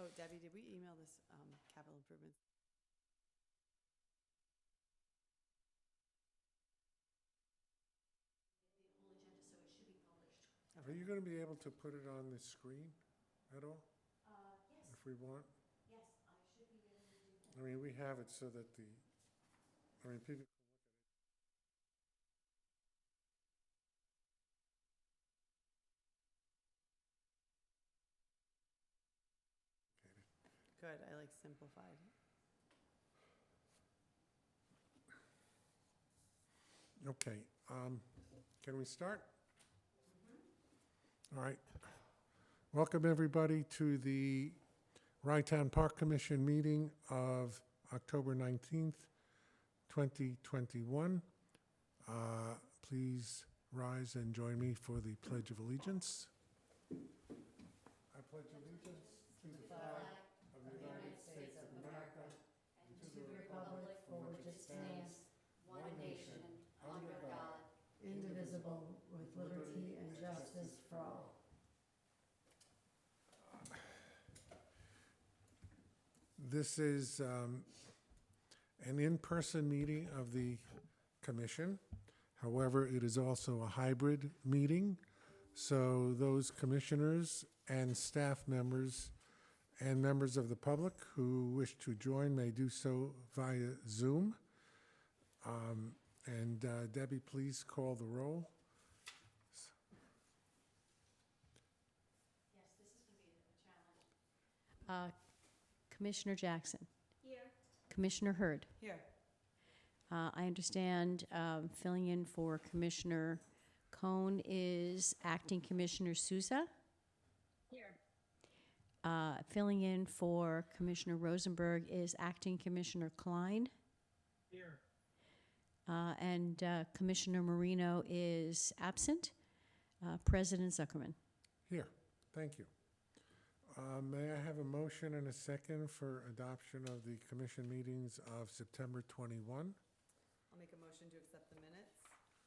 Oh, Debbie, did we email this capital improvements? The whole agenda, so it should be published. Are you going to be able to put it on the screen at all, Yes, if we want? yes, I should be able to do that. I mean, we have it so that people can look at it. Good, I like simplified. Okay, can we start? All right. Welcome, everybody, to the Rye-Town Park Commission meeting of October 19th, 2021. Please rise and join me for the Pledge of Allegiance. I pledge allegiance to the flag of the United States of America and to the republic for which it stands, one nation, under God, Indivisible, with liberty and justice for all. This is an in-person meeting of the commission. However, it is also a hybrid meeting. So those commissioners and staff members and members of the public who wish to join may do so via Zoom. Debbie, please call the roll. Yes, this is going to be a challenge. Commissioner Jackson. Here. Commissioner Hurd. Here. I understand filling in for Commissioner Cohn is Acting Commissioner Souza. Here. Filling in for Commissioner Rosenberg is Acting Commissioner Klein. Here. And Commissioner Marino is absent. President Zuckerman. Here. Thank you. May I have a motion and a second for adoption of the commission meetings of September 21? I'll make a motion to accept the minutes.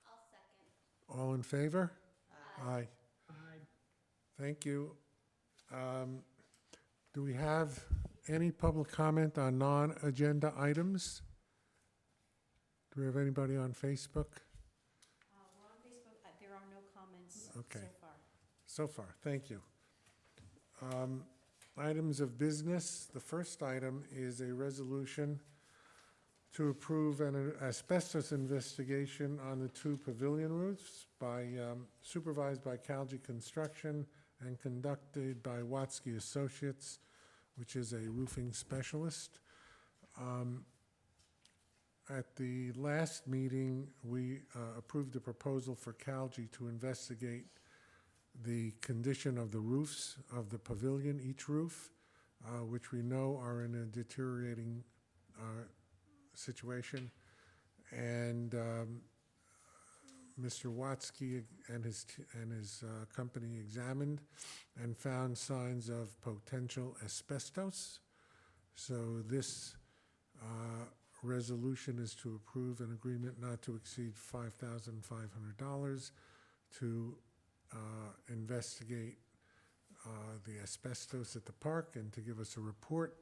I'll second. All in favor? Aye. Aye. Thank you. Do we have any public comment on non-agenda items? Do we have anybody on Facebook? We're on Facebook. There are no comments Okay. so far. So far, thank you. Items of business. The first item is a resolution to approve an asbestos investigation on the two pavilion roofs supervised by CALGI Construction and conducted by Watsky Associates, which is a roofing specialist. At the last meeting, we approved a proposal for CALGI to investigate the condition of the roofs of the pavilion, each roof, which we know are in a deteriorating situation. And Mr. Watsky and his company examined and found signs of potential asbestos. So this resolution is to approve an agreement not to exceed $5,500 to investigate the asbestos at the park and to give us a report.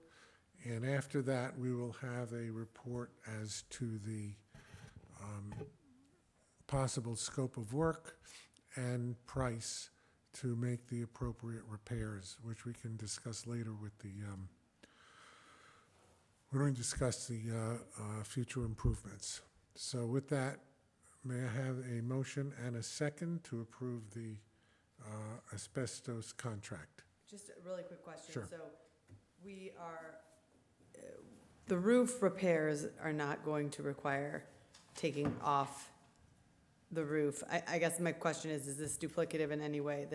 And after that, we will have a report as to the possible scope of work and price to make the appropriate repairs, which we can discuss later with the we're going to discuss the future improvements. So with that, may I have a motion and a second to approve the asbestos contract? Just a really quick question. Sure. So we are, the roof repairs are not going to require taking off the roof. I guess my question is this duplicative in any way?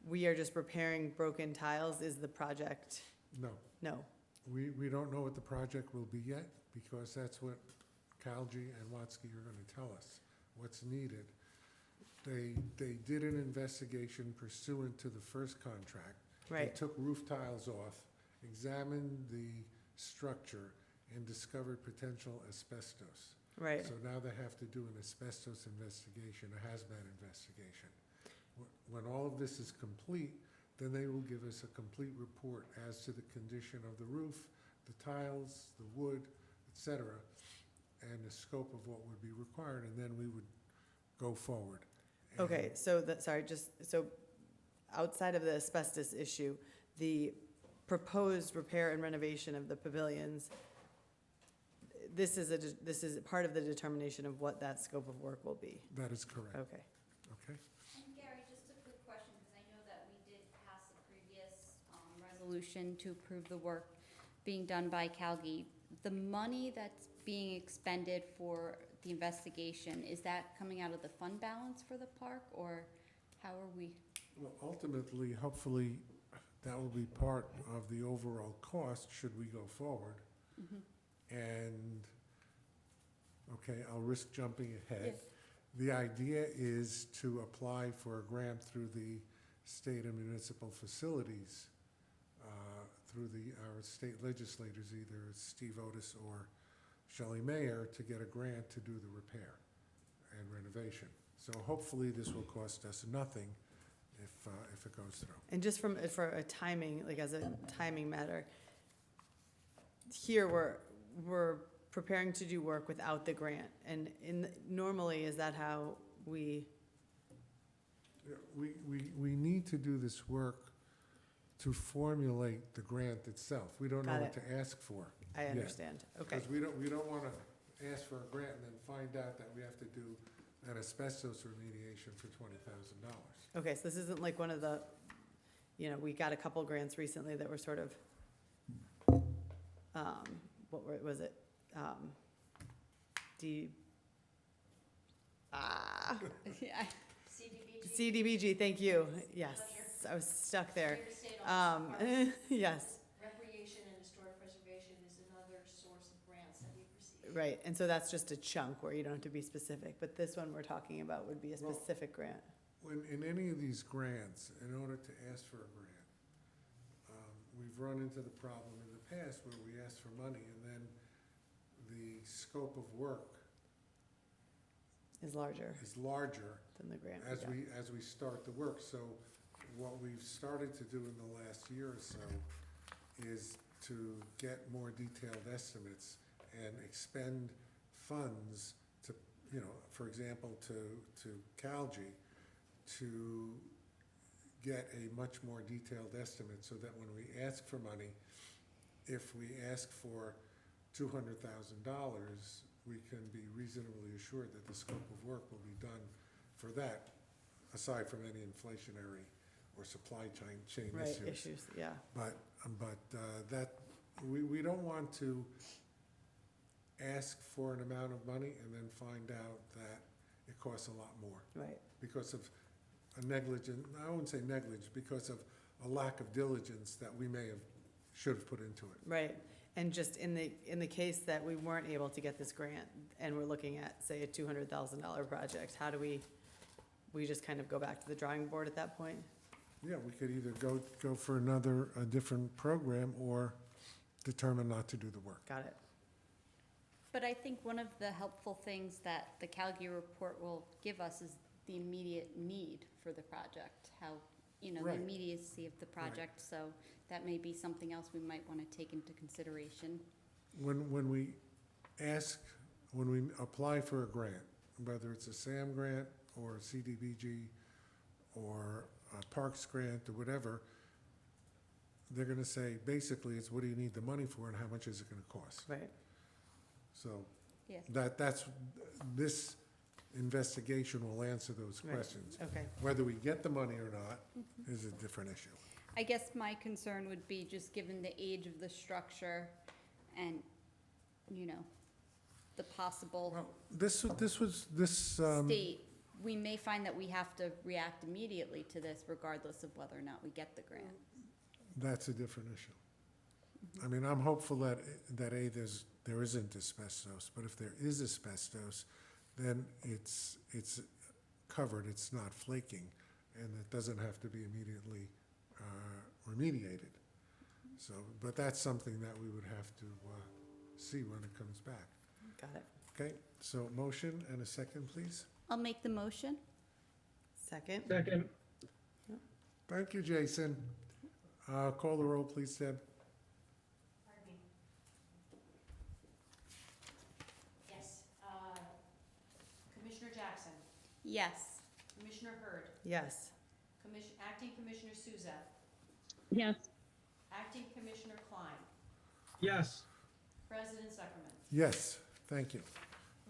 We are just repairing broken tiles, is the project? No. No. We don't know what the project will be yet, because that's what CALGI and Watsky are going to tell us, what's needed. They did an investigation pursuant to the first contract. Right. They took roof tiles off, examined the structure, and discovered potential asbestos. Right. So now they have to do an asbestos investigation, a hazmat investigation. When all of this is complete, then they will give us a complete report as to the condition of the roof, the tiles, the wood, et cetera, and the scope of what would be required, and then we would go forward. And Okay, so that, sorry, so outside of the asbestos issue, the proposed repair and renovation of the pavilions, this is part of the determination of what that scope of work will be. That is correct, Okay. okay? And Gary, just a quick question, because I know that we did pass the previous resolution to approve the work being done by CALGI. The money that's being expended for the investigation, is that coming out of the fund balance for the park, or how are we? Well, ultimately, hopefully, that will be part of the overall cost should we go forward. And, okay, I'll risk jumping ahead. The idea is to apply for a grant through the state and municipal facilities, through our state legislators, either Steve Otis or Shelley Mayer, to get a grant to do the repair and renovation. So hopefully this will cost us nothing if it goes through. And just for a timing, like as a timing matter, here we're preparing to do work without the grant, and normally, is that how we? We need to do this work to formulate the grant itself. We don't know Got what it. to ask for. I understand, okay. Because we don't want to ask for a grant and then find out that we have to do an asbestos remediation for $20,000. Okay, so this isn't like one of the, we got a couple grants recently that were sort of, was it? CDBG, thank you, yes, I was stuck there. Yes, Recreation and historic preservation is another source of grants that we've received. right, and so that's just a chunk where you don't have to be specific, but this one we're talking about would be a Well- specific grant. When, in any of these grants, in order to ask for a grant, we've run into the problem in the past where we ask for money and then the scope of work Is larger is larger than the grant. as got. as we start the work. So what we've started to do in the last year or so is to get more detailed estimates and expend funds to, for example, to CALGI, to get a much more detailed estimate so that when we ask for money, if we ask for $200,000, we can be reasonably assured that the scope of work will be done for that, aside from any inflationary or supply chain Right, issues. issues, yeah, But that, we don't want to ask for an amount of money and then find out that it costs a lot more right, because of a negligent, I wouldn't say negligence, because of a lack of diligence that we should have put into it. right. And just in the case that we weren't able to get this grant and we're looking at, say, a $200,000 project, how do we just kind of go back to the drawing board at that point? Yeah, we could either go for a different program or determine not to do the work. Got it. But I think one of the helpful things that the CALGI report will give us is the immediate need for the project, how, the Right. immediacy of the project. So that may be something else we might want to take into consideration. When we apply for a grant, whether it's a SAM grant or a CDBG or a Parks grant or whatever, they're gonna say, basically, it's what do you need the money for and how much is it gonna cost? Right, So Yeah. this investigation will answer those Right. questions. okay, Whether we get the money or not is a different issue. I guess my concern would be just given the age of the structure and, the possible Well, this state, we may find that we have to react immediately to this regardless of whether or not we get the grant. that's a different issue. I mean, I'm hopeful that there isn't asbestos, but if there is asbestos, then it's covered, it's not flaking, and it doesn't have to be immediately remediated. So, but that's something that we would have to see when it comes back. got it. Okay, so motion and a second, please. I'll make the motion. Second? Second. Thank you, Jason. Call the roll, please, Deb. Pardon me. Yes. Commissioner Jackson, Yes. Commissioner Hurd, Yes. Acting Commissioner Souza, Yes. Acting Commissioner Klein, Yes. President Zuckerman. Yes, thank you.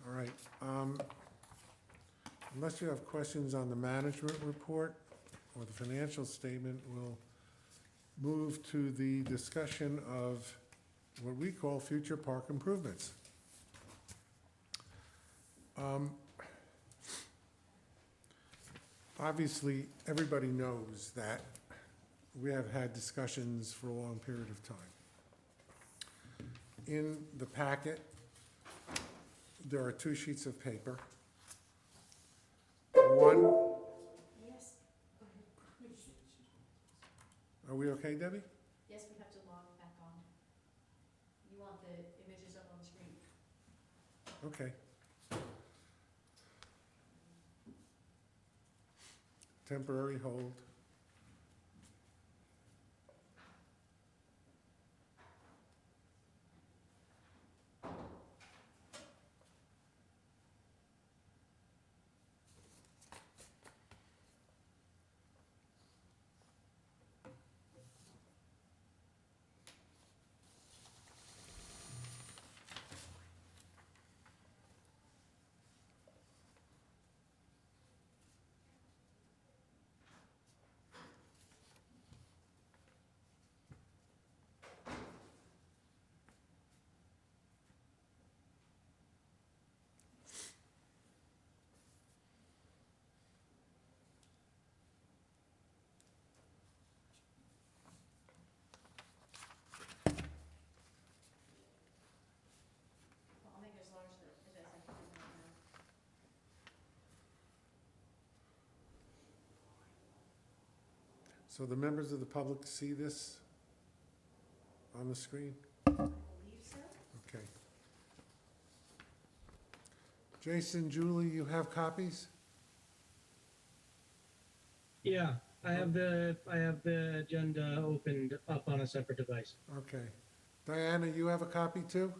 All right. Unless you have questions on the management report or the financial statement, we'll move to the discussion of what we call future park improvements. Obviously, everybody knows that we have had discussions for a long period of time. In the packet, there are 2 sheets of paper. One, Yes. are we okay, Debbie? Yes, we have to log back on. You want the images up on the screen? Okay. Temporary hold. Well, I'll make it as large as I can right now. So the members of the public see this on the screen? I believe so. Okay. Jason, Julie, you have copies? Yeah, I have the agenda opened up on a separate device. Okay. Diana, you have a copy too?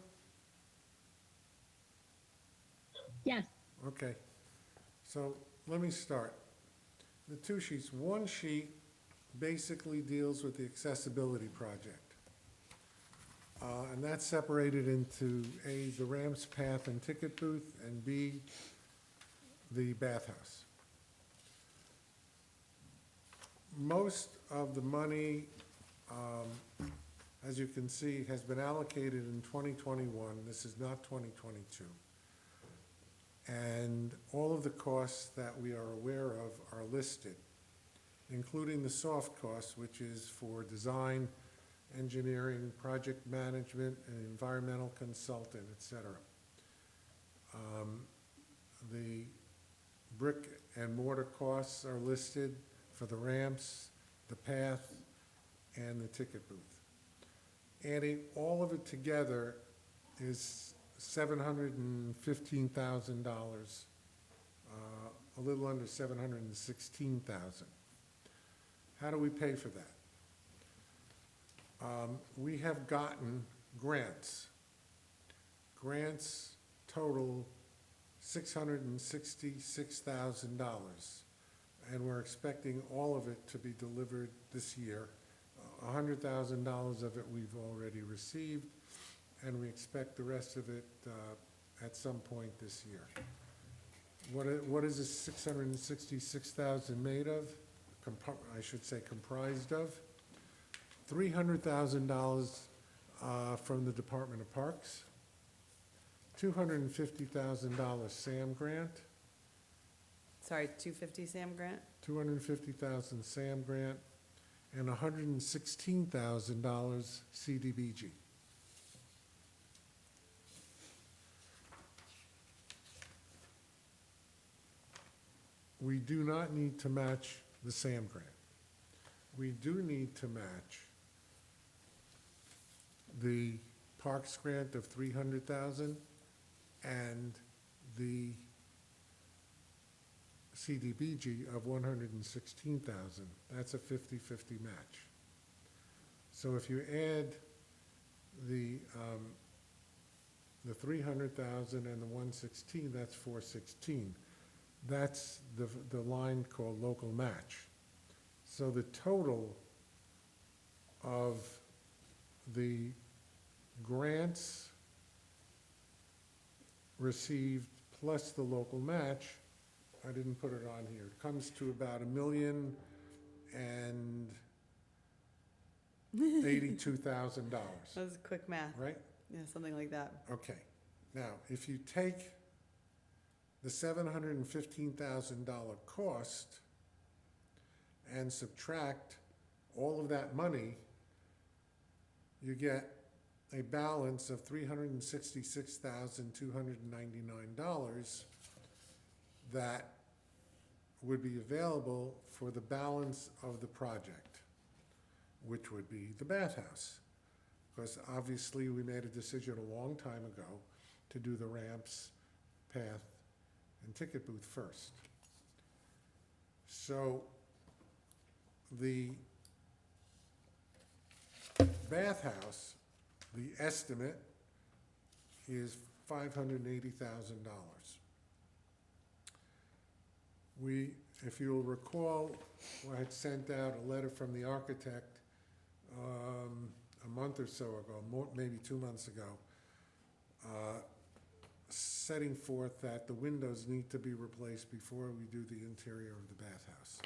Yes. Okay. So let me start. The 2 sheets. One sheet basically deals with the accessibility project. And that's separated into A, the ramps, path, and ticket booth, and B, the bathhouse. Most of the money, as you can see, has been allocated in 2021. This is not 2022. And all of the costs that we are aware of are listed, including the soft costs, which is for design, engineering, project management, and environmental consultant, et cetera. The brick and mortar costs are listed for the ramps, the path, and the ticket booth. Adding all of it together is $715,000, a little under $716,000. How do we pay for that? We have gotten grants. Grants total $666,000, and we're expecting all of it to be delivered this year. $100,000 of it we've already received, and we expect the rest of it at some point this year. What is this 666,000 made of? I should say comprised of? $300,000 from the Department of Parks, $250,000 SAM grant, Sorry, 250 Sam Grant? $250,000 SAM grant, and $116,000 CDBG. We do not need to match the SAM grant. We do need to match the Parks grant of $300,000 and the CDBG of 116,000. That's a 50-50 match. So if you add the 300,000 and the 116, that's 416. That's the line called local match. So the total of the grants received plus the local match, I didn't put it on here, it comes to about $1,082,000, That was quick math. right? Yeah, something like that. Okay. Now, if you take the $715,000 cost and subtract all of that money, you get a balance of $366,299 that would be available for the balance of the project, which would be the bathhouse. Because obviously we made a decision a long time ago to do the ramps, path, and ticket booth first. So the bathhouse, the estimate is $580,000. If you'll recall, I had sent out a letter from the architect a month or so ago, maybe 2 months ago, setting forth that the windows need to be replaced before we do the interior of the bathhouse.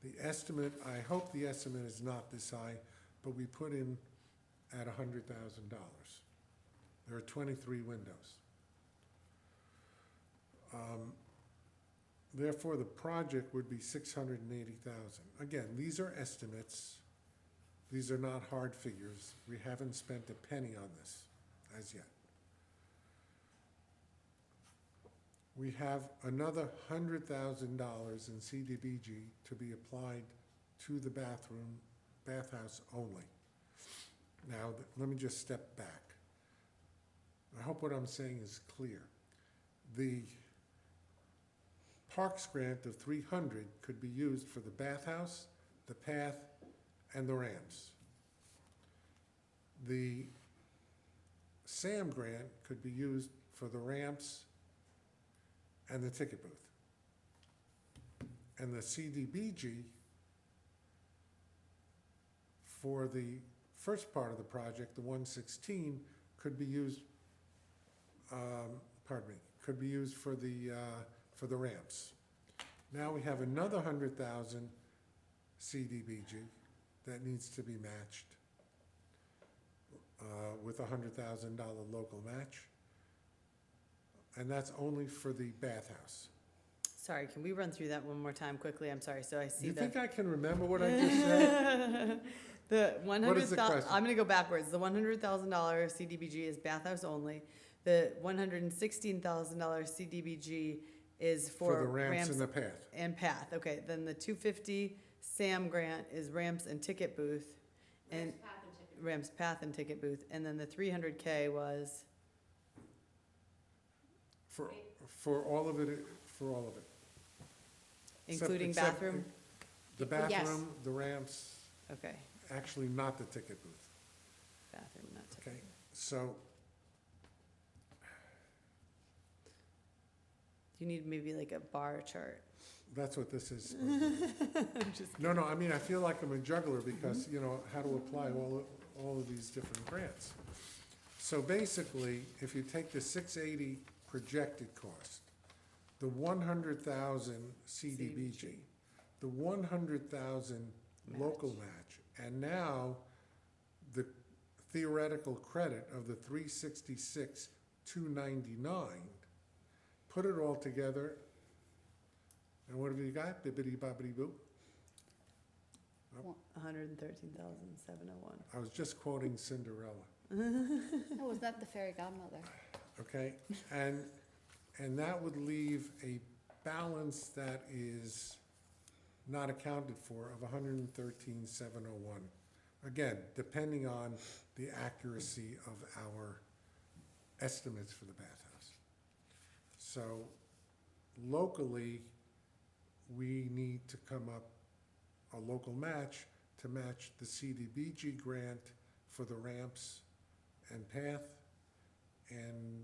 The estimate, I hope the estimate is not this high, but we put in at $100,000. There are 23 windows. Therefore, the project would be $680,000. Again, these are estimates. These are not hard figures. We haven't spent a penny on this as yet. We have another $100,000 in CDBG to be applied to the bathhouse only. Now, let me just step back. I hope what I'm saying is clear. The Parks grant of 300 could be used for the bathhouse, the path, and the ramps. The SAM grant could be used for the ramps and the ticket booth. And the CDBG for the first part of the project, the 116, could be used, could be used for the ramps. Now we have another 100,000 CDBG that needs to be matched with a $100,000 local match. And that's only for the bathhouse. Sorry, can we run through that one more time quickly? I'm sorry, so I see You the. think I can remember what I just said? The one What hundred is the thousand, question? I'm gonna go backwards. The $100,000 CDBG is bathhouse only. The $116,000 CDBG is For the ramps and the path. and path. Okay, then the 250 SAM grant is ramps and ticket booth. And ramps, path, and ticket booth. And then the 300K was, For all of it, for all of it. including Except bathroom? The bathroom, the ramps, Okay, actually not the ticket booth, bathroom, not ticket. okay? So, You need maybe like a bar chart. that's what this is. I'm just No, I mean, I feel like I'm a juggler because, you know, how to apply all of these different grants. So basically, if you take the 680 projected cost, the 100,000 CDBG, the 100,000 local match, and now the theoretical credit of the 366,299, put it all together, and what have you got? Bibbidi bobbidi boo. 113,701. I was just quoting Cinderella. Oh, was that the fairy godmother? Okay, and that would leave a balance that is not accounted for of 113,701. Again, depending on the accuracy of our estimates for the bathhouse. So locally, we need to come up a local match to match the CDBG grant for the ramps and path and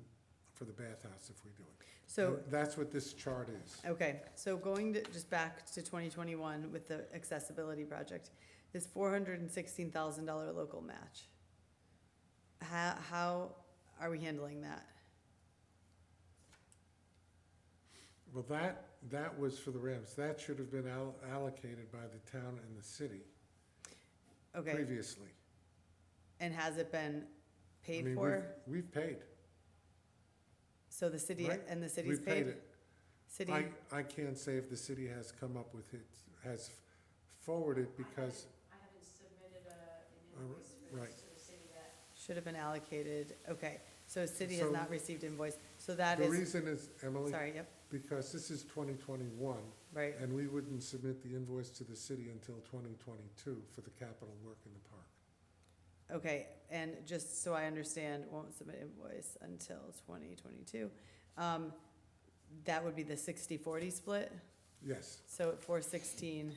for the bathhouse if we do it. So, And that's what this chart is. okay, so going to, just back to 2021 with the accessibility project, this $416,000 local match. How are we handling that? Well, that was for the ramps. That should have been allocated by the town and the city Okay, previously. and has it been I paid mean, for? We've paid, So the city, right? and the city's We've paid paid? it. City, I can't say if the city has come up with it, has forwarded because, I haven't submitted an Uh, invoice for right. this to the city yet. should have been allocated, okay, so city has So- not received invoice, so that the is, reason is, Emily, sorry, yep, because this is 2021, right, and we wouldn't submit the invoice to the city until 2022 for the capital work in the park. okay, and just so I understand, won't submit invoice until 2022. That would be the 60-40 split, Yes, so at 416,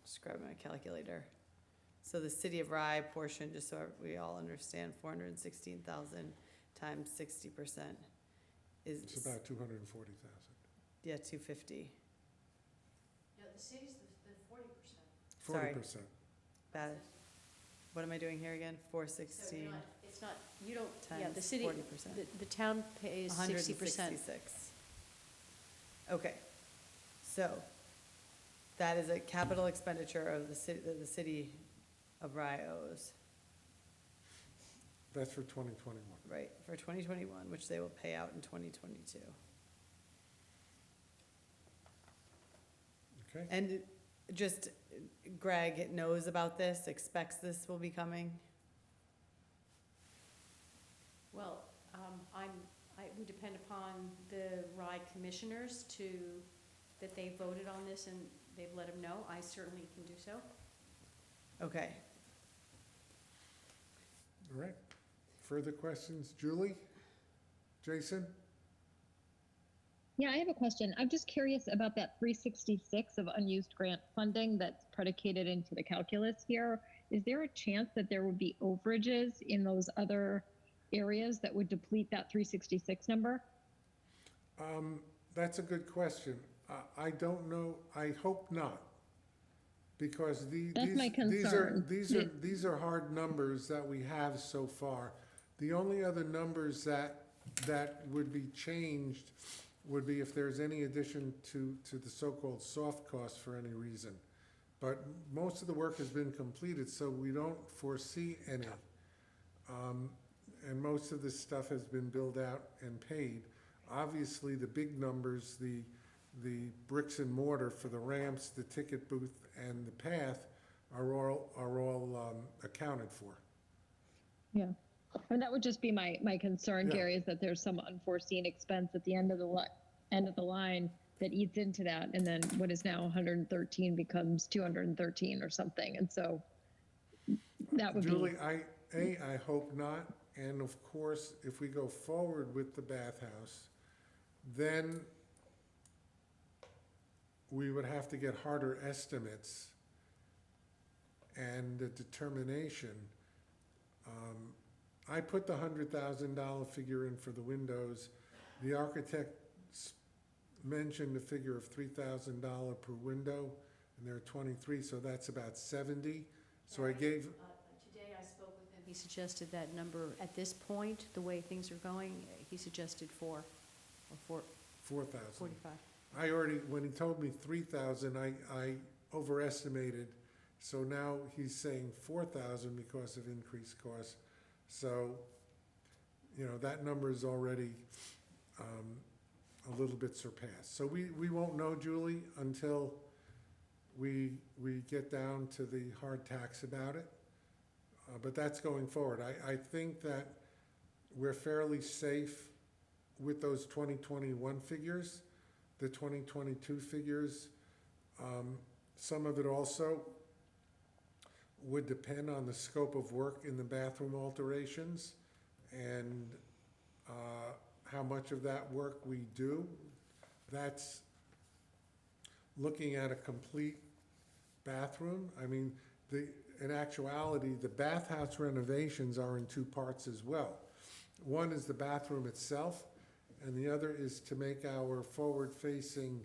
just grab my calculator. So the city of Rye portion, just so we all understand, 416,000 times 60% is, it's about 240,000. yeah, 250. Yeah, the city's the 40%. Sorry. 40%. Bad. What am I doing here again? So 416 you're not, it's not, you don't, yeah, the times city, 40%. The town pays 60%. 166. Okay, so that is a capital expenditure of the city, that the city of Rye owes, That's for 2021. right, for 2021, which they will pay out in 2022. Okay? And just, Greg knows about this, expects this will be coming? Well, we depend upon the RIDE commissioners that they voted on this and they've let them know. I certainly can do so. Okay, All right. Further questions? Julie? Jason? Yeah, I have a question. I'm just curious about that 366 of unused grant funding that's predicated into the calculus here. Is there a chance that there would be overages in those other areas that would deplete that 366 number? That's a good question. I don't know. I hope not. Because That's my concern. these are hard numbers that we have so far. The only other numbers that would be changed would be if there's any addition to the so-called soft costs for any reason. But most of the work has been completed, so we don't foresee any. And most of this stuff has been billed out and paid. Obviously, the big numbers, the bricks and mortar for the ramps, the ticket booth, and the path are all accounted for. Yeah. And that would just be my concern, Yeah. Gary, is that there's some unforeseen expense at the end of the line that eats into that, and then what is now 113 becomes 213 or something. And so that would Julie, be, I hope not. And of course, if we go forward with the bathhouse, then we would have to get harder estimates and a determination. I put the $100,000 figure in for the windows. The architect mentioned a figure of $3,000 per window, and there are 23, so that's about 70. So I gave, Today I spoke with him. He suggested that number, at this point, the way things are going, he suggested 4 or 4,000. 45. I already, when he told me 3,000, I overestimated. So now he's saying 4,000 because of increased costs. So, that number is already a little bit surpassed. So we won't know, Julie, until we get down to the hard tax about it. But that's going forward. I think that we're fairly safe with those 2021 figures. The 2022 figures, some of it also would depend on the scope of work in the bathroom alterations and how much of that work we do. That's looking at a complete bathroom. I mean, in actuality, the bathhouse renovations are in two parts as well. One is the bathroom itself, and the other is to make our forward-facing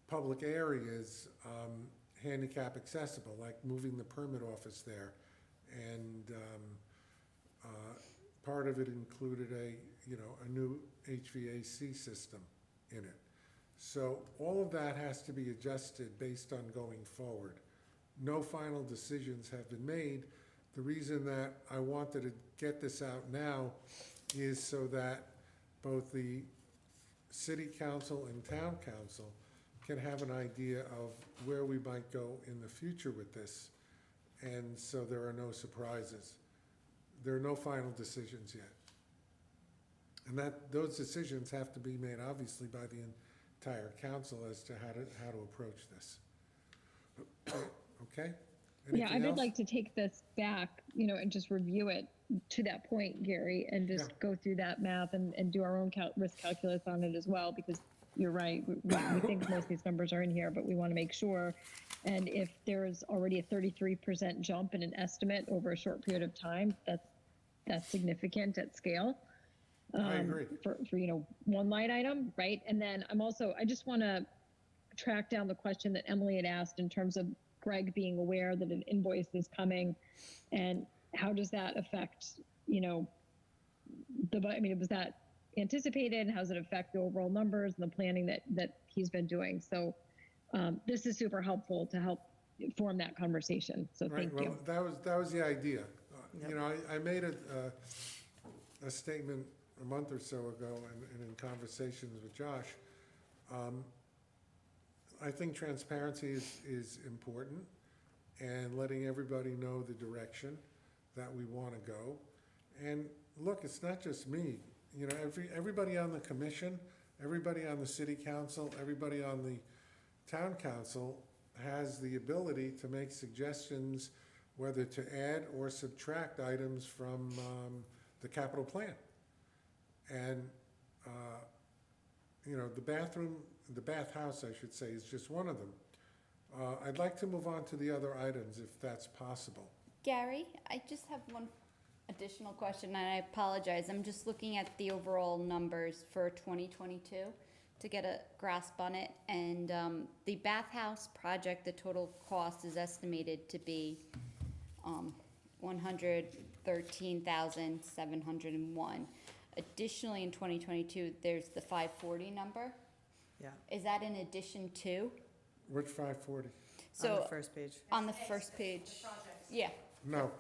public areas handicap accessible, like moving the permit office there. And part of it included a new HVAC system in it. So all of that has to be adjusted based on going forward. No final decisions have been made. The reason that I wanted to get this out now is so that both the city council and town council can have an idea of where we might go in the future with this. And so there are no surprises. There are no final decisions yet. And those decisions have to be made obviously by the entire council as to how to approach this. Okay? Yeah, I Anything would else? like to take this back, and just review it to that point, Gary, and just Yeah. go through that math and do our own risk calculus on it as well, because you're right. We think most of these numbers are in here, but we want to make sure. And if there's already a 33% jump in an estimate over a short period of time, that's significant at scale. I agree. For one line item, right? And then I just want to track down the question that Emily had asked in terms of Greg being aware that an invoice is coming, and how does that affect, was that anticipated? How does it affect the overall numbers and the planning that he's been doing? So this is super helpful to help form that conversation. So Right, thank you. well, that was the idea. Yep. I made a statement a month or so ago and in conversations with Josh. I think transparency is important, and letting everybody know the direction that we want to go. And look, it's not just me. Everybody on the commission, everybody on the city council, everybody on the town council has the ability to make suggestions whether to add or subtract items from the capital plan. And, the bathhouse, I should say, is just one of them. I'd like to move on to the other items if that's possible. Gary, I just have one additional question, and I apologize. I'm just looking at the overall numbers for 2022 to get a grasp on it. And the bathhouse project, the total cost is estimated to be $113,701. Additionally, in 2022, there's the 540 number. Yeah, Is that in addition to? Which 540? on So the first page. on the first page, Projects. yeah, No.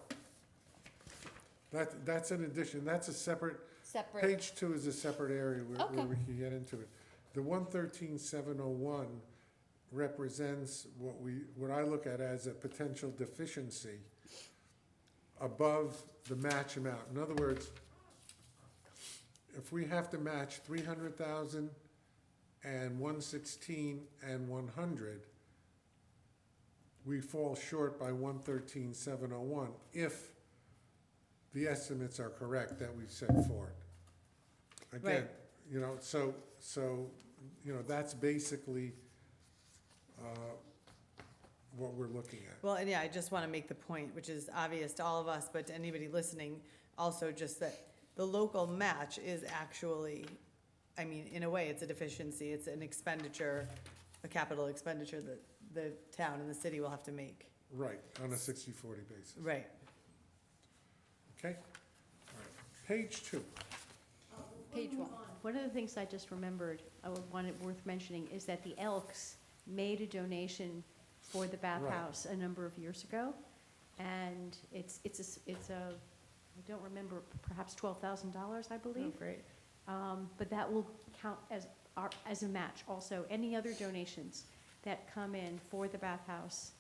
That's an addition. That's a separate, separate. page 2 is a separate area where Okay. we can get into it. The 113,701 represents what I look at as a potential deficiency above the match amount. In other words, if we have to match 300,000 and 116 and 100, we fall short by 113,701 if the estimates are correct that we've set forward. Again, so that's basically what we're looking at. Well, and yeah, I just want to make the point, which is obvious to all of us, but to anybody listening, also just that the local match is actually, in a way, it's a deficiency. It's an expenditure, a capital expenditure that the town and the city will have to make. Right, on a 60/40 basis. Right. Okay? All right. Page 2. Page one. One of the things I just remembered, I would want it worth mentioning, is that the Elks made a donation for the bathhouse a number of years ago. And it's a, I don't remember, perhaps $12,000, I Oh, believe. great. But that will count as a match also. Any other donations that come in for the bathhouse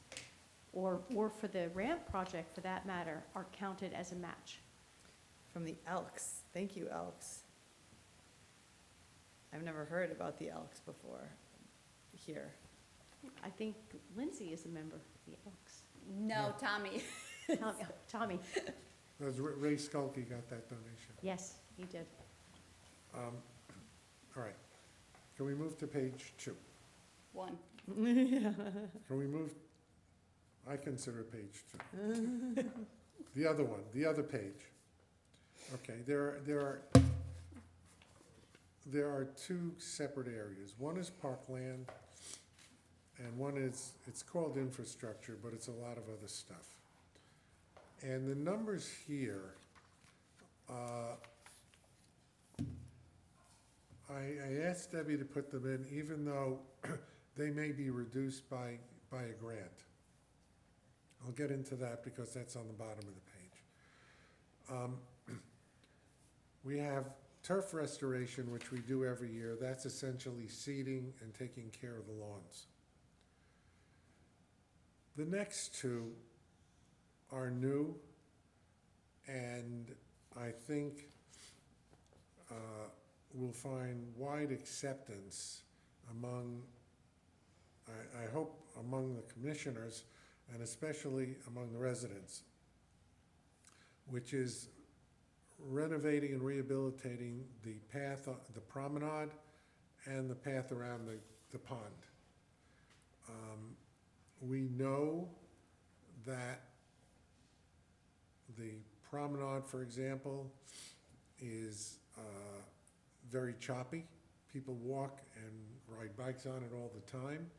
or for the ramp project, for that matter, are counted as a match. From the Elks. Thank you, Elks. I've never heard about the Elks before here. I think Lindsay is a member of the Elks. No, Tommy. Tommy, That's Ray Skulke got that donation. yes, he did. All right. Can we move to page 2? One. Yeah. Can we move? I consider page 2. The other one, the other page. Okay, there are two separate areas. One is parkland, and one is, it's called infrastructure, but it's a lot of other stuff. And the numbers here, I asked Debbie to put them in, even though they may be reduced by a grant. I'll get into that because that's on the bottom of the page. We have turf restoration, which we do every year. That's essentially seeding and taking care of the lawns. The next two are new, and I think we'll find wide acceptance among, I hope, among the commissioners, and especially among the residents, which is renovating and rehabilitating the path, the promenade, and the path around the pond. We know that the promenade, for example, is very choppy. People walk and ride bikes on it all the time.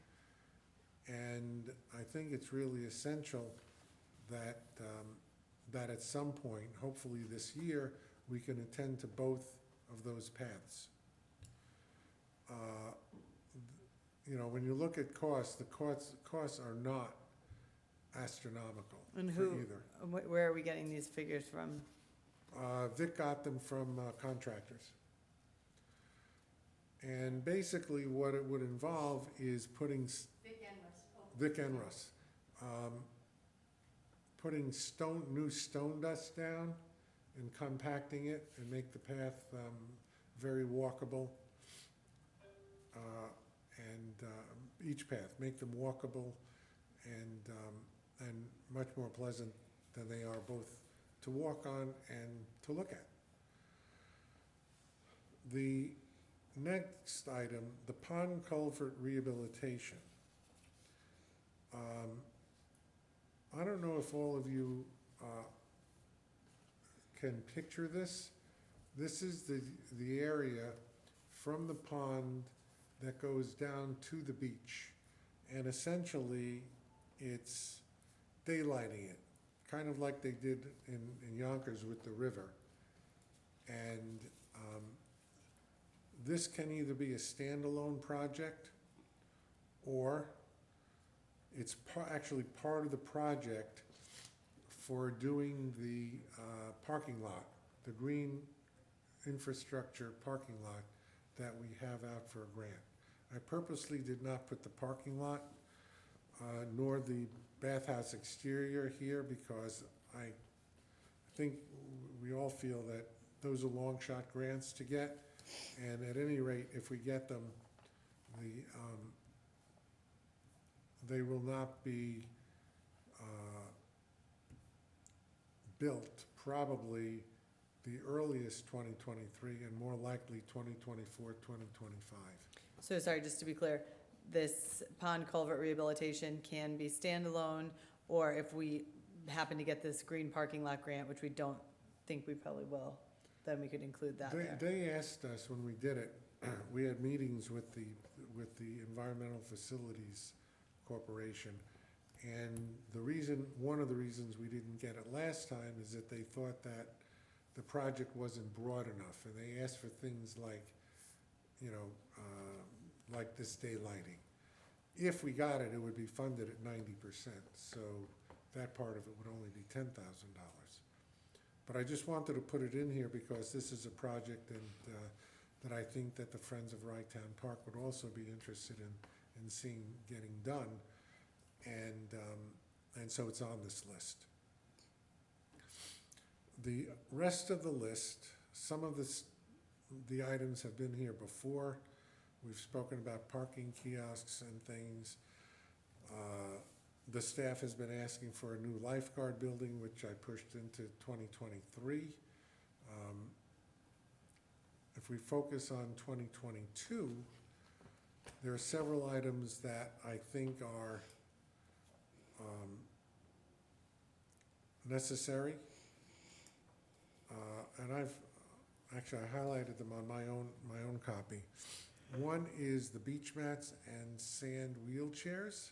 And I think it's really essential that, that at some point, hopefully this year, we can attend to both of those paths. You know, when you look at costs, the costs are not astronomical And for who, either. where are we getting these figures from? Vic got them from contractors. And basically what it would involve is putting, Vic and Russ, putting new stone dust down and compacting it and make the path very walkable. Each path, make them walkable and much more pleasant than they are both to walk on and to look at. The next item, the pond culvert rehabilitation. I don't know if all of you can picture this. This is the area from the pond that goes down to the beach. And essentially, it's daylighting it, kind of like they did in Yonkers with the river. And this can either be a standalone project, or it's actually part of the project for doing the parking lot, the green infrastructure parking lot that we have out for a grant. I purposely did not put the parking lot nor the bathhouse exterior here because I think we all feel that those are long shot grants to get, and at any rate, if we get them, they will not be built probably the earliest 2023 and more likely 2024, 2025. So sorry, just to be clear, this pond culvert rehabilitation can be standalone, or if we happen to get this green parking lot grant, which we don't think we probably will, then we could include that there. They asked us when we did it, we had meetings with the Environmental Facilities Corporation, and one of the reasons we didn't get it last time is that they thought that the project wasn't broad enough, and they asked for things like, you know, like this daylighting. If we got it, it would be funded at 90%, so that part of it would only be $10,000. But I just wanted to put it in here because this is a project that I think that the Friends of Ragtown Park would also be interested in seeing getting done, and so it's on this list. The rest of the list, some of the items have been here before. We've spoken about parking kiosks and things. The staff has been asking for a new lifeguard building, which I pushed into 2023. If we focus on 2022, there are several items that I think are necessary. And I highlighted them on my own copy. One is the beach mats and sand wheelchairs.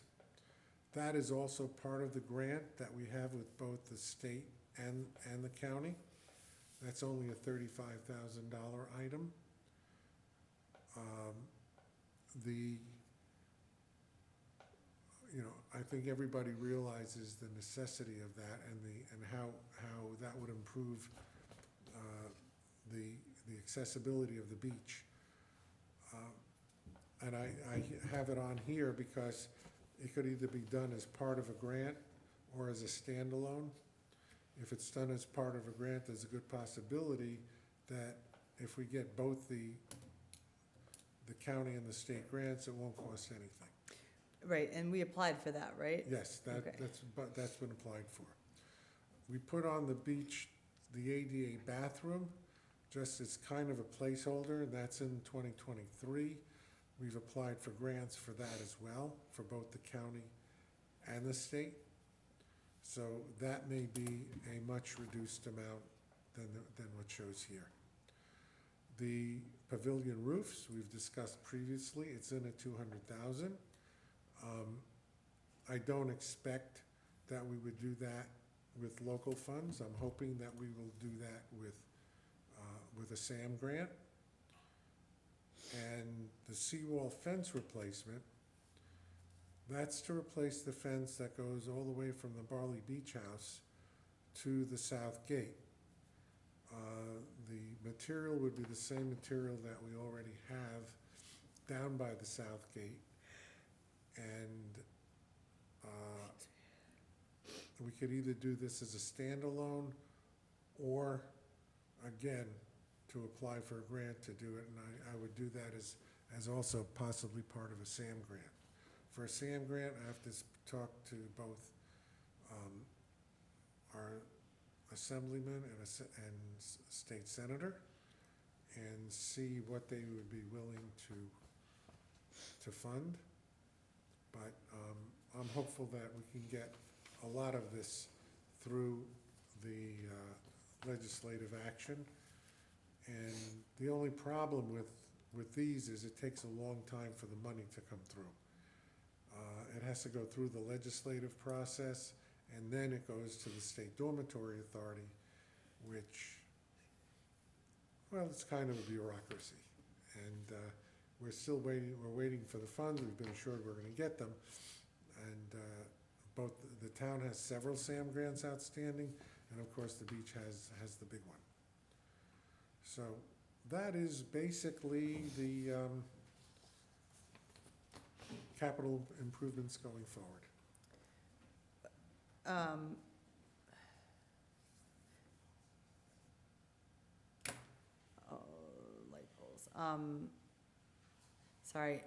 That is also part of the grant that we have with both the state and the county. That's only a $35,000 item. I think everybody realizes the necessity of that and how that would improve the accessibility of the beach. And I have it on here because it could either be done as part of a grant or as a standalone. If it's done as part of a grant, there's a good possibility that if we get both the county and the state grants, it won't cost anything. Right, and we applied for that, right? Yes, Okay. that's been applied for. We put on the beach the ADA bathroom, just as kind of a placeholder, and that's in 2023. We've applied for grants for that as well, for both the county and the state. So that may be a much reduced amount than what shows here. The pavilion roofs, we've discussed previously, it's in at $200,000. I don't expect that we would do that with local funds. I'm hoping that we will do that with a SAM grant. And the seawall fence replacement, that's to replace the fence that goes all the way from the Barley Beach House to the south gate. The material would be the same material that we already have down by the south gate. And we could either do this as a standalone or, again, to apply for a grant to do it. And I would do that as also possibly part of a SAM grant. For a SAM grant, I have to talk to both our assemblyman and state senator and see what they would be willing to fund. But I'm hopeful that we can get a lot of this through the legislative action. And the only problem with these is it takes a long time for the money to come through. It has to go through the legislative process, and then it goes to the State Dormitory Authority, which, well, it's kind of a bureaucracy. And we're still waiting. We're waiting for the funds. We've been assured we're going to get them. And both the town has several SAM grants outstanding, and of course the beach has the big one. So that is basically the capital improvements going forward. Light poles. Sorry.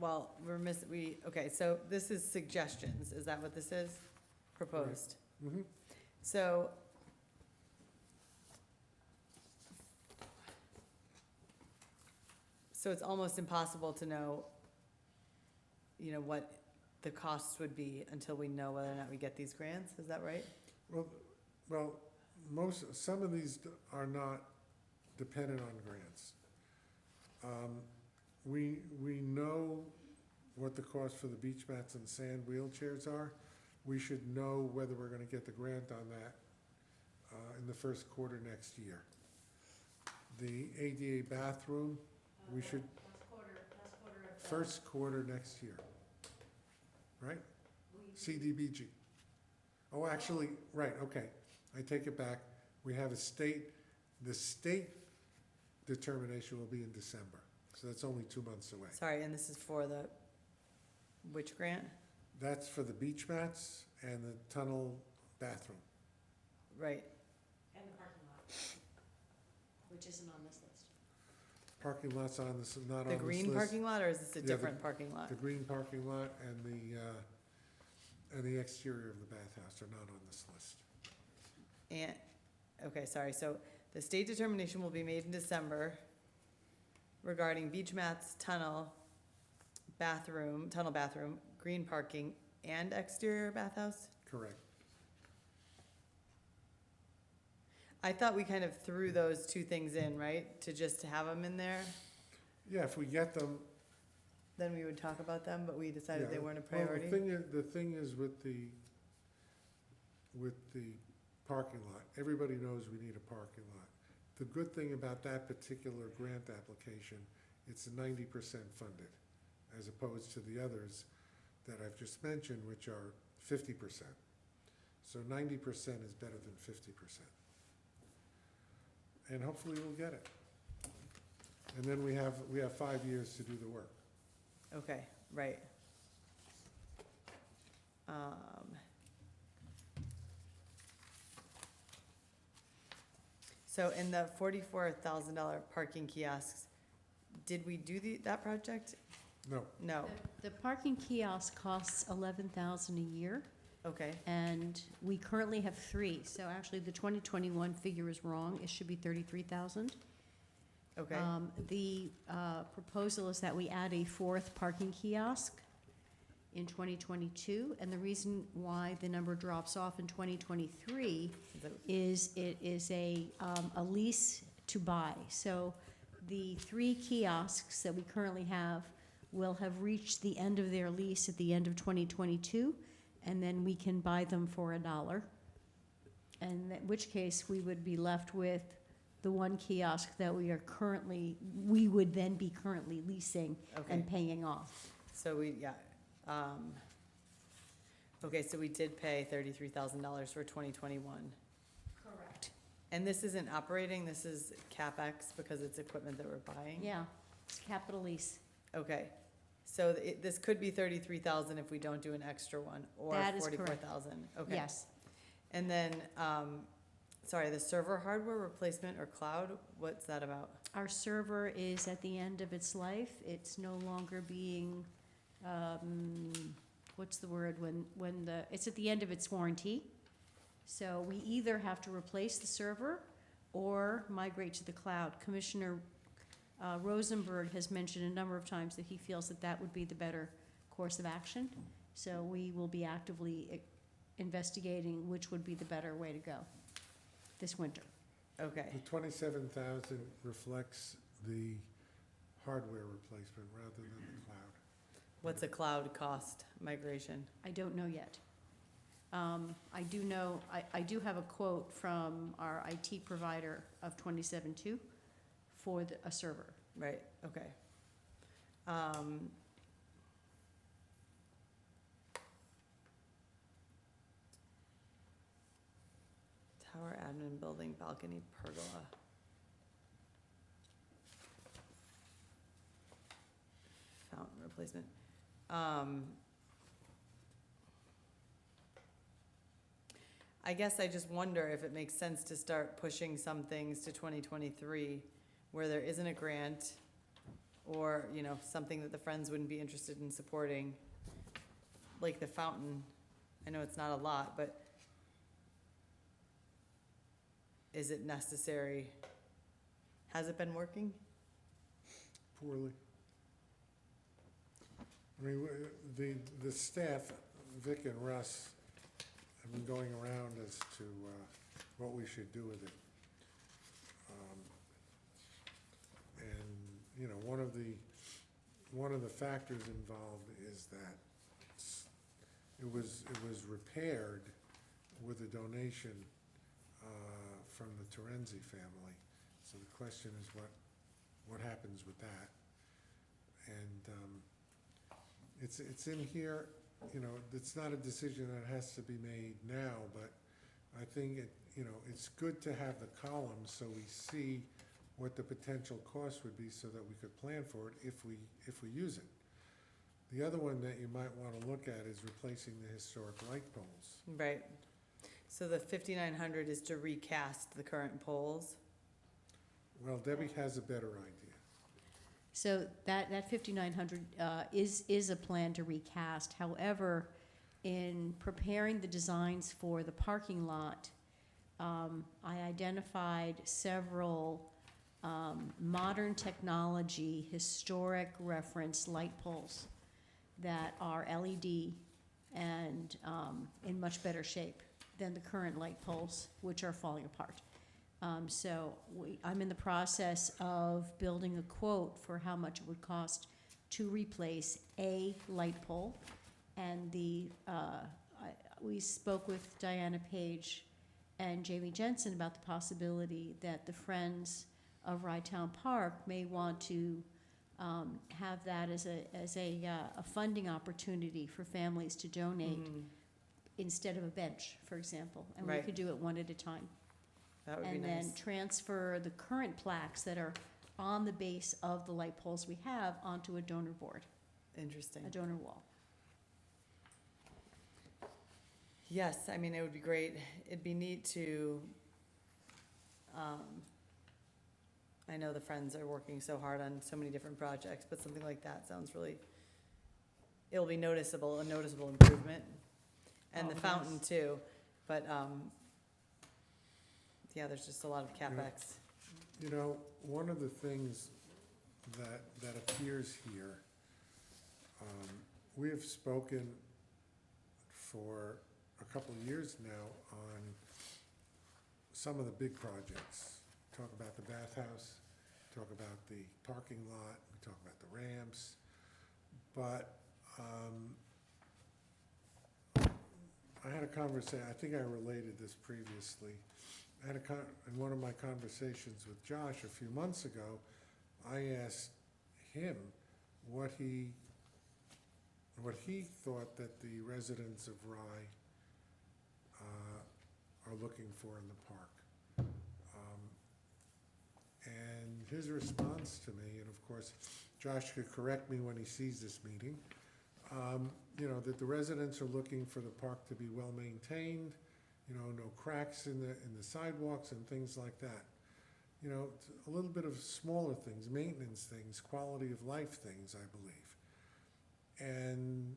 Well, okay, so this is suggestions. Is that what this is? Proposed. Mm-hmm. So it's almost impossible to know, what the costs would be until we know whether or not we get these grants. Is that right? Well, some of these are not dependent on grants. We know what the cost for the beach mats and sand wheelchairs are. We should know whether we're going to get the grant on that in the first quarter next year. The ADA bathroom, we should, Last quarter of. first quarter next year, right? CDBG. Oh, actually, right, okay. I take it back. We have the state determination will be in December. So that's only 2 months away. Sorry, and this is for which grant? That's for the beach mats and the tunnel bathroom. Right. And the parking lot, which isn't on this list. Parking lots on this, not on The this list. green parking lot, or is this a Yeah, different parking lot? The green parking lot and the exterior of the bathhouse are not on this list. And, okay, sorry, so the state determination will be made in December regarding beach mats, tunnel, bathroom, tunnel bathroom, green parking, and exterior bathhouse? Correct. I thought we kind of threw those two things in, right, to just have them in there? Yeah, if we get them. Then we would talk about them, but we decided they Yeah. weren't a Well, priority? the thing is with the parking lot, everybody knows we need a parking lot. The good thing about that particular grant application, it's 90% funded, as opposed to the others that I've just mentioned, which are 50%. So 90% is better than 50%. And hopefully we'll get it. And then we have 5 years to do the work. Okay, right. So in the $44,000 parking kiosks, did we do that project? No, No, The parking kiosk costs 11,000 a year, okay, and we currently have 3. So actually, the 2021 figure is wrong. It should be 33,000. okay, The proposal is that we add a 4th parking kiosk in 2022, and the reason why the number drops off in 2023 is it is a lease to buy. So the 3 kiosks that we currently have will have reached the end of their lease at the end of 2022, and then we can buy them for $1. And in which case, we would be left with the 1 kiosk that we would then be currently leasing okay. and paying off. So okay, so we did pay $33,000 for 2021. Correct. And this isn't operating, this is CapEx because it's equipment that we're buying? Yeah, it's capital lease. Okay, so this could be 33,000 if we don't do an extra one, or That is correct. 44,000, okay. Yes. And then, sorry, the server hardware replacement or cloud, what's that about? Our server is at the end of its life. It's no longer being, what's the word, it's at the end of its warranty. So we either have to replace the server or migrate to the cloud. Commissioner Rosenberg has mentioned a number of times that he feels that that would be the better course of action. So we will be actively investigating which would be the better way to go this winter. Okay, the 27,000 reflects the hardware replacement rather than the cloud. what's a cloud cost migration? I don't know yet. I do know, I do have a quote from our IT provider of 27.2 for a server. Right, okay. Tower admin building balcony pergola. Fountain replacement. I guess I just wonder if it makes sense to start pushing some things to 2023 where there isn't a grant or, something that the Friends wouldn't be interested in supporting, like the fountain. I know it's not a lot, but is it necessary? Has it been working? Poorly. I mean, the staff, Vic and Russ, have been going around as to what we should do with it. And, one of the factors involved is that it was repaired with a donation from the Terenzi family. So the question is what happens with that? And it's in here, it's not a decision that has to be made now, but I think it's good to have the columns so we see what the potential cost would be so that we could plan for it if we use it. The other one that you might want to look at is replacing the historic light poles. Right. So the 5,900 is to recast the current poles? Well, Debbie has a better idea. So that 5,900 is a plan to recast. However, in preparing the designs for the parking lot, I identified several modern technology, historic reference light poles that are LED and in much better shape than the current light poles, which are falling apart. I'm in the process of building a quote for how much it would cost to replace a light pole. And we spoke with Diana Page and Jamie Jensen about the possibility that the Friends of Rydtown Park may want to have that as a funding opportunity for families to donate instead of a bench, for example. And we Right. could do it one at a time. That would be And then nice. transfer the current plaques that are on the base of the light poles we have onto a donor board, Interesting. a donor wall. Yes, I mean, it would be great. It'd be neat to, I know the Friends are working so hard on so many different projects, but something like that sounds really, it'll be noticeable, a noticeable improvement. And the Oh, fountain yes. too, but, yeah, there's just a lot of CapEx. You know, one of the things that appears here, we have spoken for a couple of years now on some of the big projects. Talk about the bathhouse, talk about the parking lot, we talk about the ramps. But I had a conversation, I think I related this previously. I had in one of my conversations with Josh a few months ago, I asked him what he thought that the residents of Rye are looking for in the park. And his response to me, and of course, Josh could correct me when he sees this meeting, you know, that the residents are looking for the park to be well-maintained, you know, no cracks in the sidewalks and things like that. You know, a little bit of smaller things, maintenance things, quality of life things, I believe. And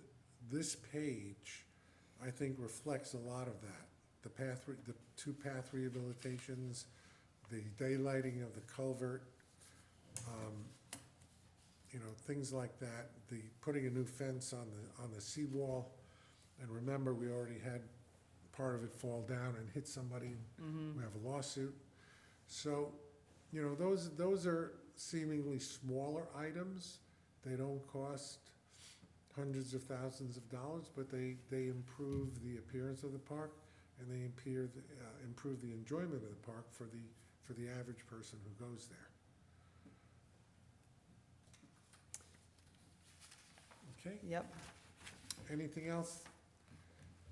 this page, I think, reflects a lot of that. The two path rehabilitations, the daylighting of the culvert, you know, things like that. The putting a new fence on the seawall. And remember, we already had part of it fall down and hit somebody. We have a lawsuit. So, you know, those are seemingly smaller items. They don't cost hundreds of thousands of dollars, but they improve the appearance of the park, and they improve the enjoyment of the park for the average person who goes there. Okay, Yep. anything else?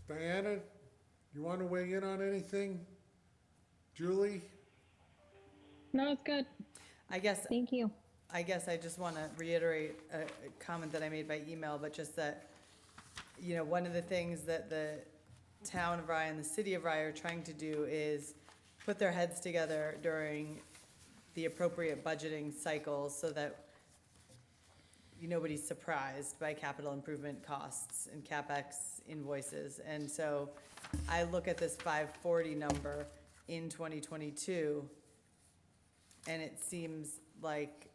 Diana, you want to weigh in on anything? Julie? No, it's good. I guess Thank you. I just want to reiterate a comment that I made by email, but just that, you know, one of the things that the town of Rye and the city of Rye are trying to do is put their heads together during the appropriate budgeting cycles so that nobody's surprised by capital improvement costs and CapEx invoices. And so I look at this 540 number in 2022, and it seems like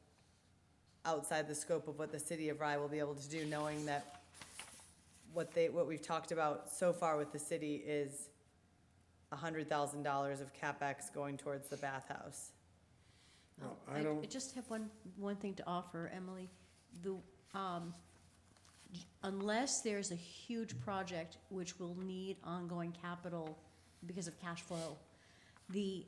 outside the scope of what the city of Rye will be able to do, knowing that what we've talked about so far with the city is $100,000 of CapEx going towards the bathhouse. Well, I just have one thing to offer, Emily. Unless there's a huge project which will need ongoing capital because of cash flow, the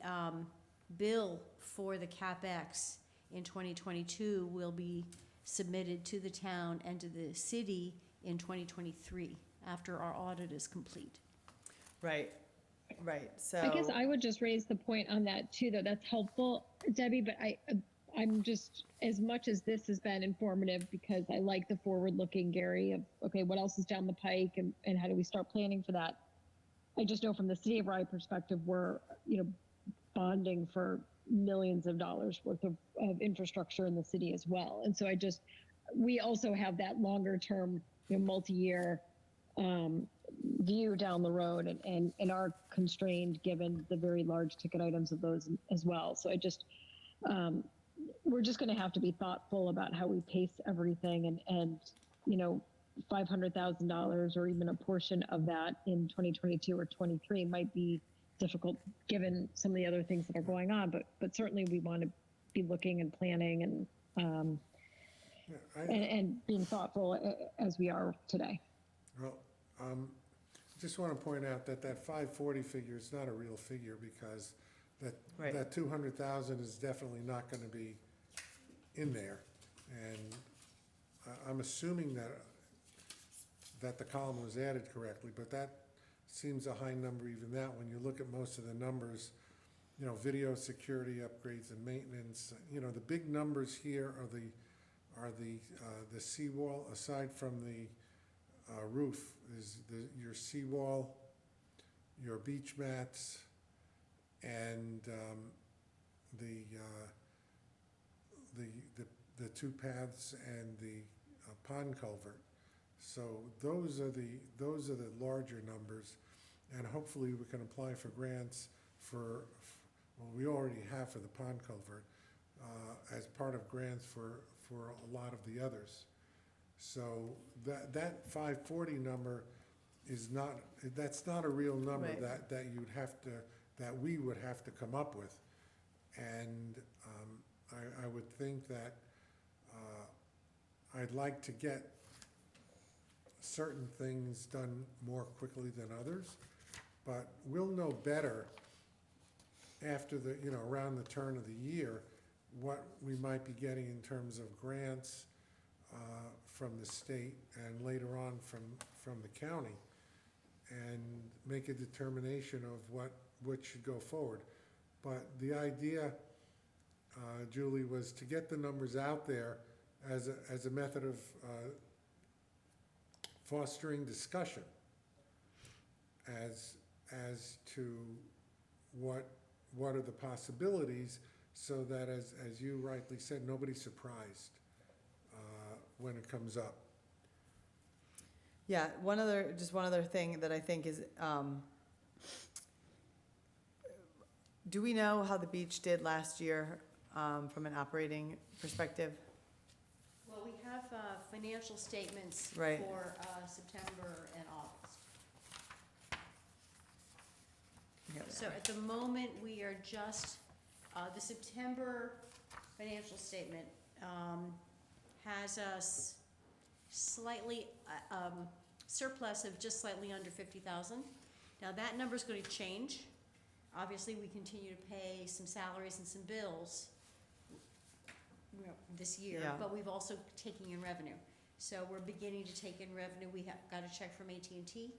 bill for the CapEx in 2022 will be submitted to the town and to the city in 2023, after our audit is complete. Right, so. I guess I would just raise the point on that too, though. That's helpful, Debbie, but I'm just, as much as this has been informative, because I like the forward-looking, Gary, of, okay, what else is down the pike and how do we start planning for that? I just know from the city of Rye perspective, we're, you know, bonding for millions of dollars worth of infrastructure in the city as well. And so we also have that longer term, you know, multi-year view down the road and are constrained given the very large ticket items of those as well. So we're just going to have to be thoughtful about how we pace everything and, you know, $500,000 or even a portion of that in 2022 or 23 might be difficult given some of the other things that are going on. But certainly we want to be looking and planning Yeah, and being thoughtful as we are today. Well, just want to point out that that 540 figure is not a real figure because Right. that 200,000 is definitely not going to be in there. And I'm assuming that the column was added correctly, but that seems a high number even that when you look at most of the numbers, you know, video security upgrades and maintenance, you know, the big numbers here are the seawall, aside from the roof, is your seawall, your beach mats, and the two paths and the pond culvert. So those are the larger numbers, and hopefully we can apply for grants well, we already have for the pond culvert, as part of grants for a lot of the others. So that 540 number that's not a real number Right. that we would have to come up with. And I would think that I'd like to get certain things done more quickly than others, but we'll know better after around the turn of the year, what we might be getting in terms of grants from the state and later on from the county, and make a determination of what should go forward. But the idea, Julie, was to get the numbers out there as a method of fostering discussion as to what are the possibilities, so that as you rightly said, nobody's surprised when it comes up. Yeah, one other thing that I think is, do we know how the beach did last year from an operating perspective? Well, we have financial statements Right. for September and August. So at the moment, we are just, the September financial statement has us slightly, surplus of just slightly under 50,000. Now, that number's going to change. Obviously, we continue to pay some salaries and some bills, you know, this year, Yeah. but we've also taken in revenue. So we're beginning to take in revenue. We have got a check from AT&T.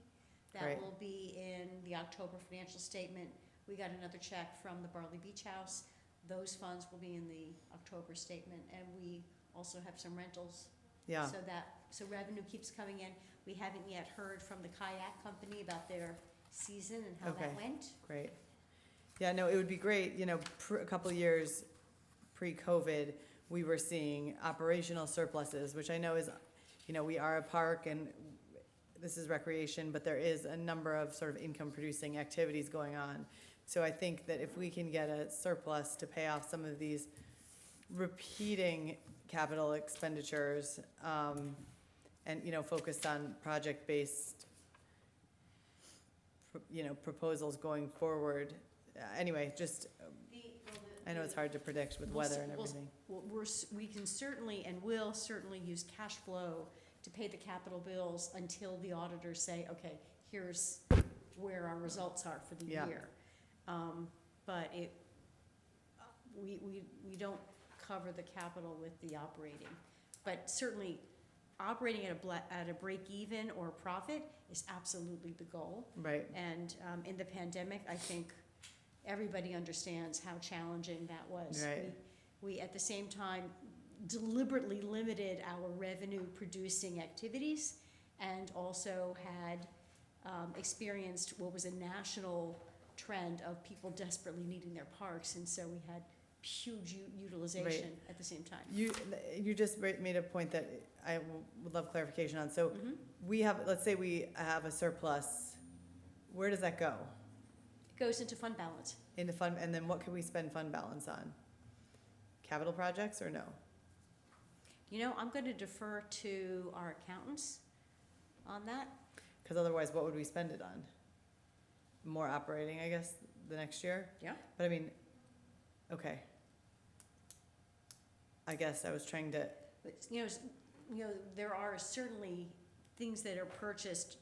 That Right. will be in the October financial statement. We got another check from the Barley Beach House. Those funds will be in the October statement, and we also have some rentals. Yeah, So revenue keeps coming in. We haven't yet heard from the kayak company about their season and how that Okay. went. great. Yeah, no, it would be great, you know, a couple of years pre-COVID, we were seeing operational surpluses, which I know is, you know, we are a park and this is recreation, but there is a number of sort of income-producing activities going on. So I think that if we can get a surplus to pay off some of these repeating capital expenditures, and, you know, focused on project-based, you know, proposals going forward. Anyway, just, I know it's hard to predict with weather and everything. We can certainly and will certainly use cash flow to pay the capital bills until the auditors say, okay, here's where our results are for the Yeah. year. But we don't cover the capital with the operating. But certainly, operating at a break even or profit is absolutely the goal. Right, And in the pandemic, I think everybody understands how challenging that was. Right. We at the same time deliberately limited our revenue-producing activities and also had experienced what was a national trend of people desperately needing their parks, and so we had huge utilization at the same time. you just made a point that I would love clarification on. So we have, let's say we have a surplus, where does that go? It goes into fund balance. In the fund, and then what can we spend fund balance on? Capital projects or no? You know, I'm going to defer to our accountants on that. Because otherwise, what would we spend it on? More operating, I guess, the next year? Yeah. But I mean, okay. I guess I was trying to, But, there are certainly things that are purchased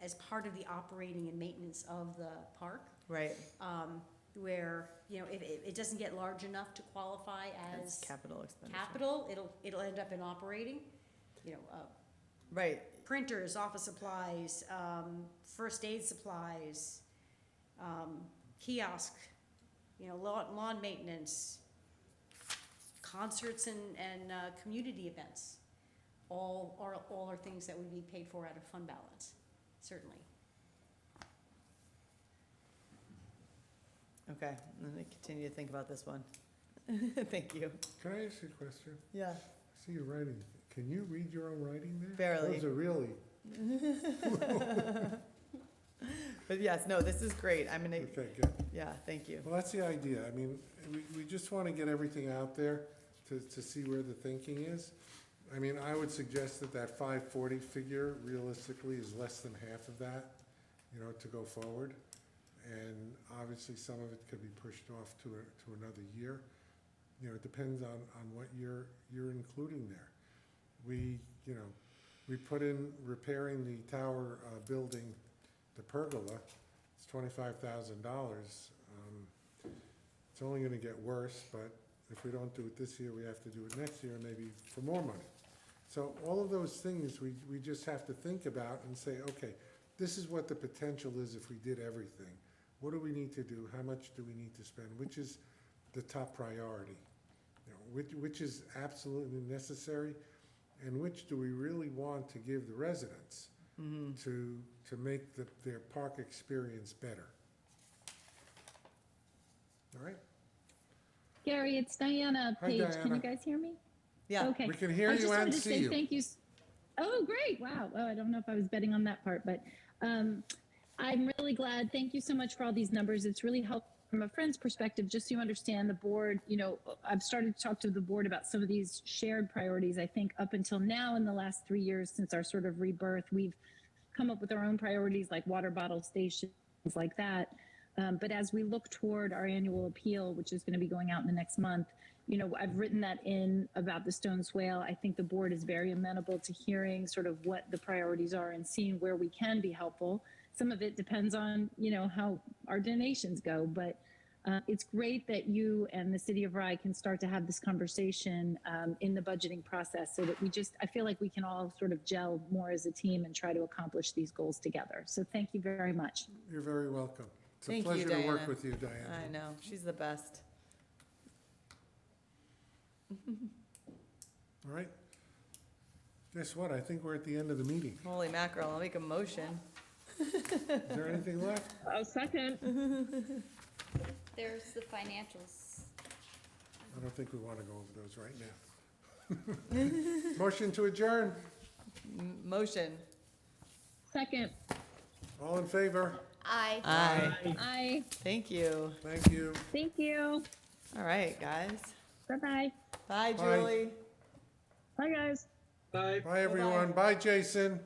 as part of the operating and maintenance of the park, right, where, if it doesn't get large enough to qualify as as capital expenditure. capital, it'll end up in operating, Right, printers, office supplies, first aid supplies, kiosk, lawn maintenance, concerts and community events. All are things that would be paid for out of fund balance, certainly. okay, let me continue to think about this one. Thank you. Can I ask you a question? Yeah. I see you writing. Can you read your own writing there? Barely. Those are really, But yes, no, this is great. I'm gonna, okay, good. yeah, thank you. Well, that's the idea. I mean, we just want to get everything out there to see where the thinking is. I mean, I would suggest that 540 figure realistically is less than half of that, to go forward. And obviously, some of it could be pushed off to another year. It depends on what you're including there. We put in repairing the tower building, the pergola. It's $25,000. It's only going to get worse, but if we don't do it this year, we have to do it next year, maybe for more money. So all of those things we just have to think about and say, okay, this is what the potential is if we did everything. What do we need to do? How much do we need to spend? Which is the top priority? Which is absolutely necessary, and which do we really want to give the residents to make their park experience better? All right? Gary, it's Diana Hi, Page. Can Diana. you guys hear me? Yeah, Okay. We can hear I you just and wanted to see say you. thank you. Oh, great. Wow. Oh, I don't know if I was betting on that part, but I'm really glad. Thank you so much for all these numbers. It's really helpful from a friend's perspective, just so you understand the board. I've started to talk to the board about some of these shared priorities. I think up until now, in the last 3 years since our sort of rebirth, we've come up with our own priorities like water bottle stations, things like that. But as we look toward our annual appeal, which is going to be going out in the next month, I've written that in about the stone swale. I think the board is very amenable to hearing sort of what the priorities are and seeing where we can be helpful. Some of it depends on, how our donations go, but it's great that you and the City of Rye can start to have this conversation in the budgeting process so that I feel like we can all sort of gel more as a team and try to accomplish these goals together. So thank you very much. You're very welcome. It's a Thank you, pleasure to work Diana. with you, Diana. I know, she's the best. All right? Guess what? I think we're at the end of the meeting. Holy mackerel, I'll make a motion. Is there anything left? I'll second. There's the financials. I don't think we want to go over those right now. Motion to adjourn. Motion. Second. All in favor? Aye. Aye. Aye. Thank you. Thank you. Thank you. All right, guys. Bye-bye. Bye, Bye. Julie. Bye, guys. Bye. Bye, everyone. Bye, Jason.